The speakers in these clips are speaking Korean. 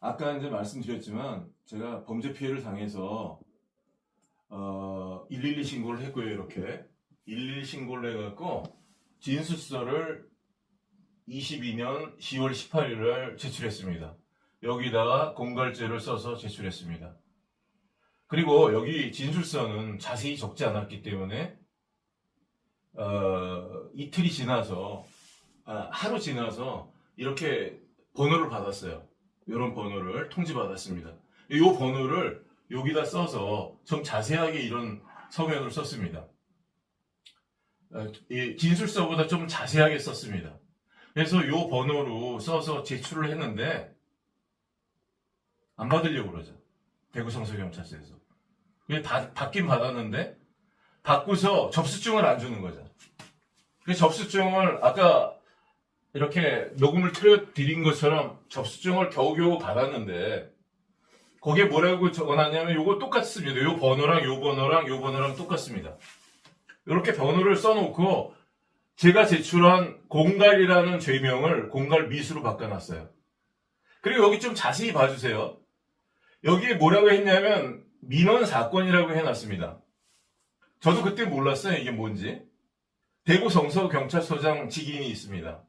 아까 이제 말씀드렸지만 제가 범죄 피해를 당해서 112 신고를 했고요. 이렇게 112 신고를 해갖고 진술서를 22년 10월 18일을 제출했습니다. 여기다가 공갈죄를 써서 제출했습니다. 그리고 여기 진술서는 자세히 적지 않았기 때문에 이틀이 지나서 하루 지나서 이렇게 번호를 받았어요. 이런 번호를 통지받았습니다. 이 번호를 여기다 써서 좀 자세하게 이런 서면으로 썼습니다. 진술서보다 좀 자세하게 썼습니다. 그래서 이 번호로 써서 제출을 했는데 안 받으려고 그러죠. 대구 성서경찰서에서. 받긴 받았는데 받고서 접수증을 안 주는 거죠. 그 접수증을 아까 이렇게 녹음을 틀어드린 것처럼 접수증을 겨우겨우 받았는데 거기에 뭐라고 적어놨냐면 요거 똑같습니다. 요 번호랑 요 번호랑 요 번호랑 똑같습니다. 이렇게 번호를 써놓고 제가 제출한 공갈이라는 죄명을 공갈 미수로 바꿔놨어요. 그리고 여기 좀 자세히 봐주세요. 여기에 뭐라고 했냐면 민원 사건이라고 해놨습니다. 저도 그때 몰랐어요. 이게 뭔지. 대구 성서경찰서장 직인이 있습니다.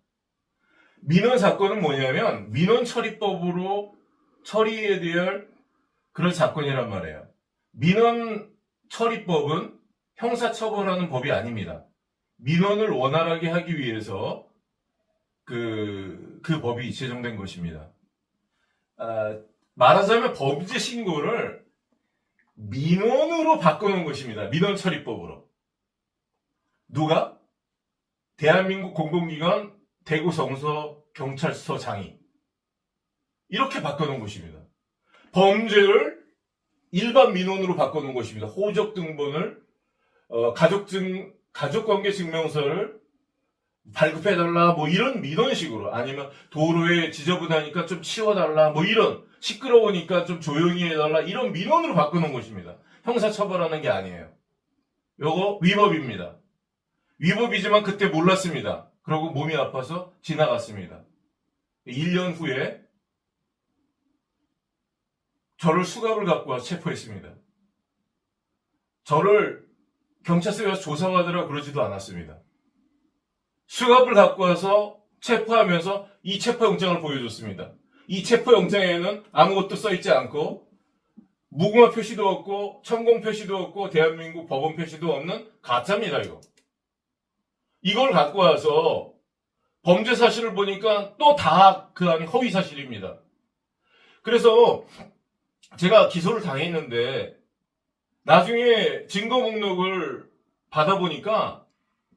민원 사건은 뭐냐면 민원 처리법으로 처리해야 될 그런 사건이란 말이에요. 민원 처리법은 형사처벌하는 법이 아닙니다. 민원을 원활하게 하기 위해서 그 법이 제정된 것입니다. 말하자면 범죄 신고를 민원으로 바꿔놓은 것입니다. 민원 처리법으로. 누가? 대한민국 공공기관 대구 성서경찰서장이 이렇게 바꿔놓은 것입니다. 범죄를 일반 민원으로 바꿔놓은 것입니다. 호적 등본을 가족관계 증명서를 발급해달라 뭐 이런 민원식으로, 아니면 도로에 지저분하니까 좀 치워달라 뭐 이런, 시끄러우니까 좀 조용히 해달라 이런 민원으로 바꿔놓은 것입니다. 형사처벌하는 게 아니에요. 요거 위법입니다. 위법이지만 그때 몰랐습니다. 그러고 몸이 아파서 지나갔습니다. 1년 후에 저를 수갑을 갖고 와서 체포했습니다. 저를 경찰서에 가서 조사받으라 그러지도 않았습니다. 수갑을 갖고 와서 체포하면서 이 체포영장을 보여줬습니다. 이 체포영장에는 아무것도 써있지 않고 무궁화 표시도 없고 천공 표시도 없고 대한민국 법원 표시도 없는 가짜입니다. 이걸 갖고 와서 범죄 사실을 보니까 또 다 그 안에 허위 사실입니다. 그래서 제가 기소를 당했는데 나중에 증거 목록을 받아보니까,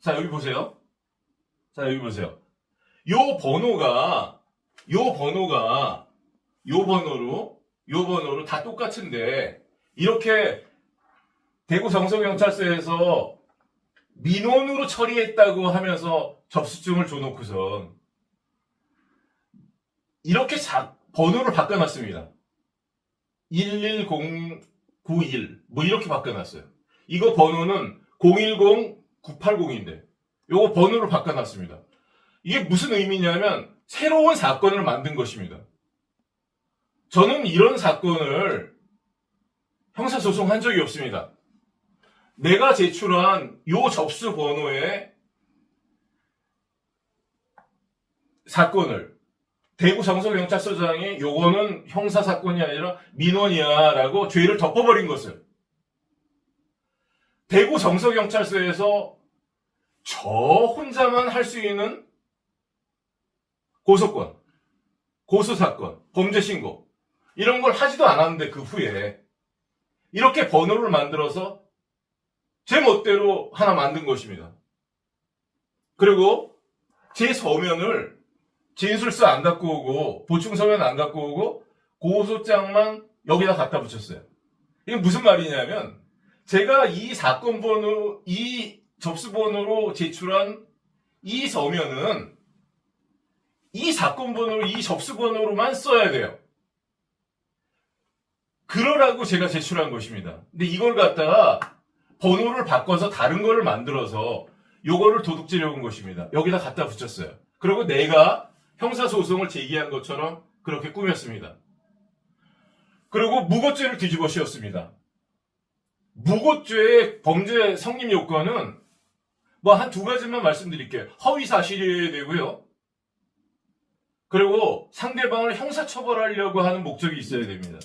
자 여기 보세요. 자 여기 보세요. 요 번호로 다 똑같은데 이렇게 대구 성서경찰서에서 민원으로 처리했다고 하면서 접수증을 줘놓고선 이렇게 번호를 바꿔놨습니다. 11091 뭐 이렇게 바꿔놨어요. 이거 번호는 010980인데 요거 번호를 바꿔놨습니다. 이게 무슨 의미냐면 새로운 사건을 만든 것입니다. 저는 이런 사건을 형사소송한 적이 없습니다. 내가 제출한 요 접수 번호의 사건을 대구 성서경찰서장이 요거는 형사사건이 아니라 민원이야 라고 죄를 덮어버린 것을 대구 성서경찰서에서 저 혼자만 할 수 있는 고소권, 고소사건, 범죄신고 이런 걸 하지도 않았는데 그 후에 이렇게 번호를 만들어서 제 멋대로 하나 만든 것입니다. 그리고 제 서면을 진술서 안 갖고 오고 보충서면 안 갖고 오고 고소장만 여기다 갖다 붙였어요. 이게 무슨 말이냐면 제가 이 사건 번호, 이 접수 번호로 제출한 이 서면은 이 사건 번호로, 이 접수 번호로만 써야 돼요. 그러라고 제가 제출한 것입니다. 근데 이걸 갖다가 번호를 바꿔서 다른 거를 만들어서 요거를 도둑질해 온 것입니다. 여기다 갖다 붙였어요. 그리고 내가 형사소송을 제기한 것처럼 그렇게 꾸몄습니다. 그리고 무고죄를 뒤집어 씌웠습니다. 무고죄의 범죄 성립 요건은 뭐 한 두 가지만 말씀드릴게요. 허위 사실이어야 되고요. 그리고 상대방을 형사처벌하려고 하는 목적이 있어야 됩니다.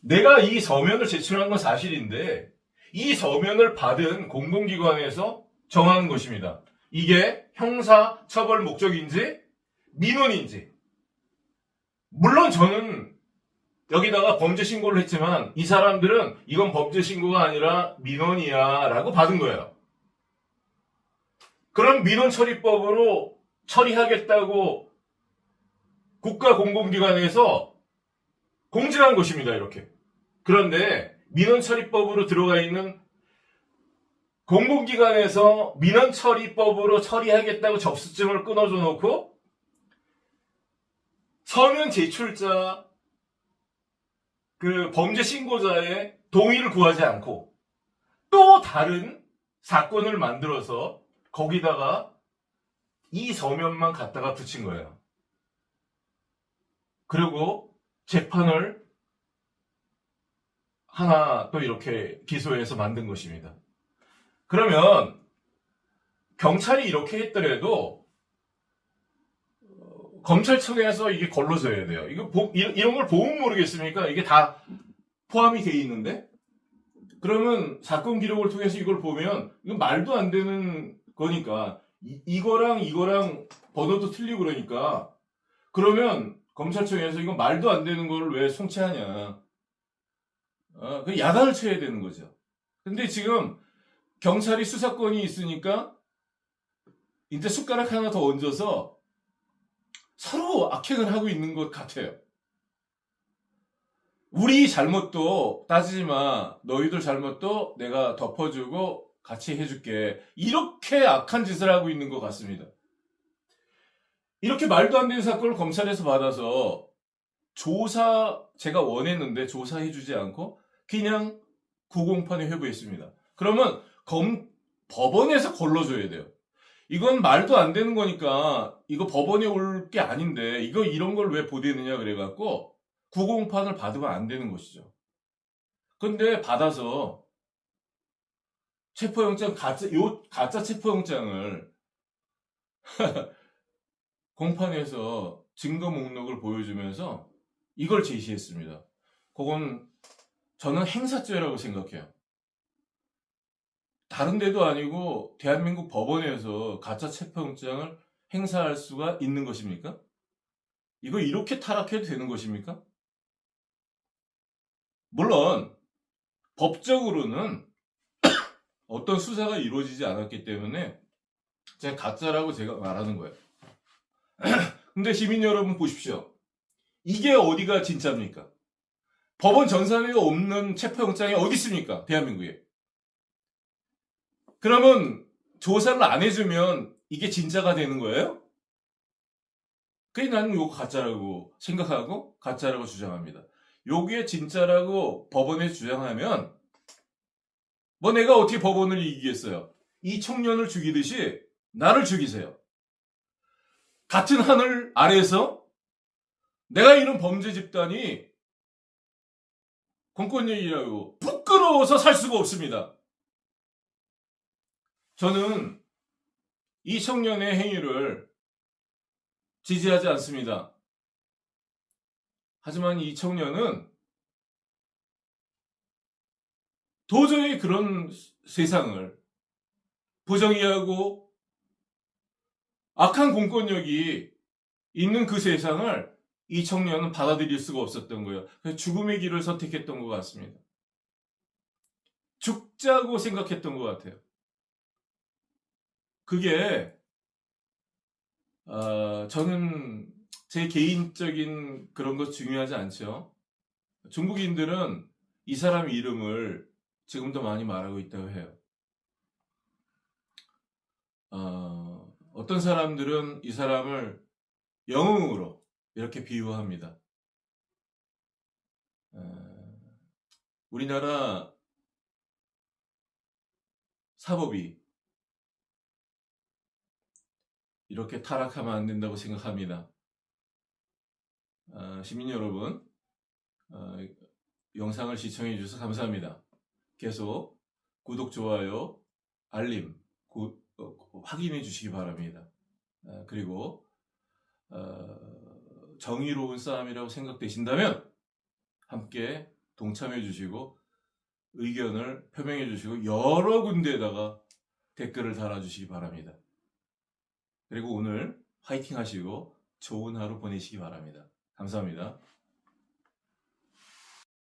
내가 이 서면을 제출한 건 사실인데 이 서면을 받은 공공기관에서 정하는 것입니다. 이게 형사처벌 목적인지 민원인지. 물론 저는 여기다가 범죄 신고를 했지만 이 사람들은 이건 범죄 신고가 아니라 민원이야 라고 받은 거예요. 그럼 민원처리법으로 처리하겠다고 국가공공기관에서 공지한 것입니다. 이렇게. 그런데 민원처리법으로 들어가 있는 공공기관에서 민원처리법으로 처리하겠다고 접수증을 끊어줘 놓고 서면 제출자 그 범죄 신고자의 동의를 구하지 않고 또 다른 사건을 만들어서 거기다가 이 서면만 갖다가 붙인 거예요. 그리고 재판을 하나 또 이렇게 기소해서 만든 것입니다. 그러면 경찰이 이렇게 했더라도 검찰청에서 이게 걸러져야 돼요. 이런 걸 보면 모르겠습니까? 이게 다 포함이 돼 있는데? 그러면 사건 기록을 통해서 이걸 보면 이건 말도 안 되는 거니까 이거랑 번호도 틀리고 그러니까 그러면 검찰청에서 이건 말도 안 되는 걸 왜 송치하냐. 그 야단을 쳐야 되는 거죠. 근데 지금 경찰이 수사권이 있으니까 이제 숟가락 하나 더 얹어서 서로 악행을 하고 있는 것 같아요. 우리 잘못도 따지지 마. 너희들 잘못도 내가 덮어주고 같이 해줄게. 이렇게 악한 짓을 하고 있는 것 같습니다. 이렇게 말도 안 되는 사건을 검찰에서 받아서 제가 원했는데 조사해주지 않고 그냥 구공판에 회부했습니다. 그러면 법원에서 걸러줘야 돼요. 이건 말도 안 되는 거니까 이거 법원에 올 게 아닌데 이런 걸 왜 보내느냐 그래갖고 구공판을 받으면 안 되는 것이죠. 근데 받아서 체포영장 가짜 체포영장을 공판에서 증거 목록을 보여주면서 이걸 제시했습니다. 그건 저는 행사죄라고 생각해요. 다른 데도 아니고 대한민국 법원에서 가짜 체포영장을 행사할 수가 있는 것입니까? 이거 이렇게 타락해도 되는 것입니까? 물론 법적으로는 어떤 수사가 이루어지지 않았기 때문에 제가 가짜라고 제가 말하는 거예요. 근데 시민 여러분 보십시오. 이게 어디가 진짜입니까? 법원 전산에 없는 체포영장이 어디 있습니까? 대한민국에. 그러면 조사를 안 해주면 이게 진짜가 되는 거예요? 그게 나는 이거 가짜라고 생각하고 가짜라고 주장합니다. 요게 진짜라고 법원에 주장하면 뭐 내가 어떻게 법원을 이기겠어요? 이 청년을 죽이듯이 나를 죽이세요. 같은 하늘 아래에서 내가 이런 범죄 집단이 공권력이라고 부끄러워서 살 수가 없습니다. 저는 이 청년의 행위를 지지하지 않습니다. 하지만 이 청년은 도저히 그런 세상을 부정의하고 악한 공권력이 있는 그 세상을 이 청년은 받아들일 수가 없었던 거예요. 그래서 죽음의 길을 선택했던 것 같습니다. 죽자고 생각했던 것 같아요. 그게 저는 제 개인적인 그런 거 중요하지 않죠. 중국인들은 이 사람 이름을 지금도 많이 말하고 있다고 해요. 어떤 사람들은 이 사람을 영웅으로 이렇게 비유합니다. 우리나라 사법이 이렇게 타락하면 안 된다고 생각합니다. 시민 여러분, 영상을 시청해 주셔서 감사합니다. 계속 구독, 좋아요, 알림 확인해 주시기 바랍니다. 그리고 정의로운 싸움이라고 생각되신다면 함께 동참해 주시고 의견을 표명해 주시고 여러 군데에다가 댓글을 달아주시기 바랍니다. 그리고 오늘 화이팅 하시고 좋은 하루 보내시기 바랍니다. 감사합니다.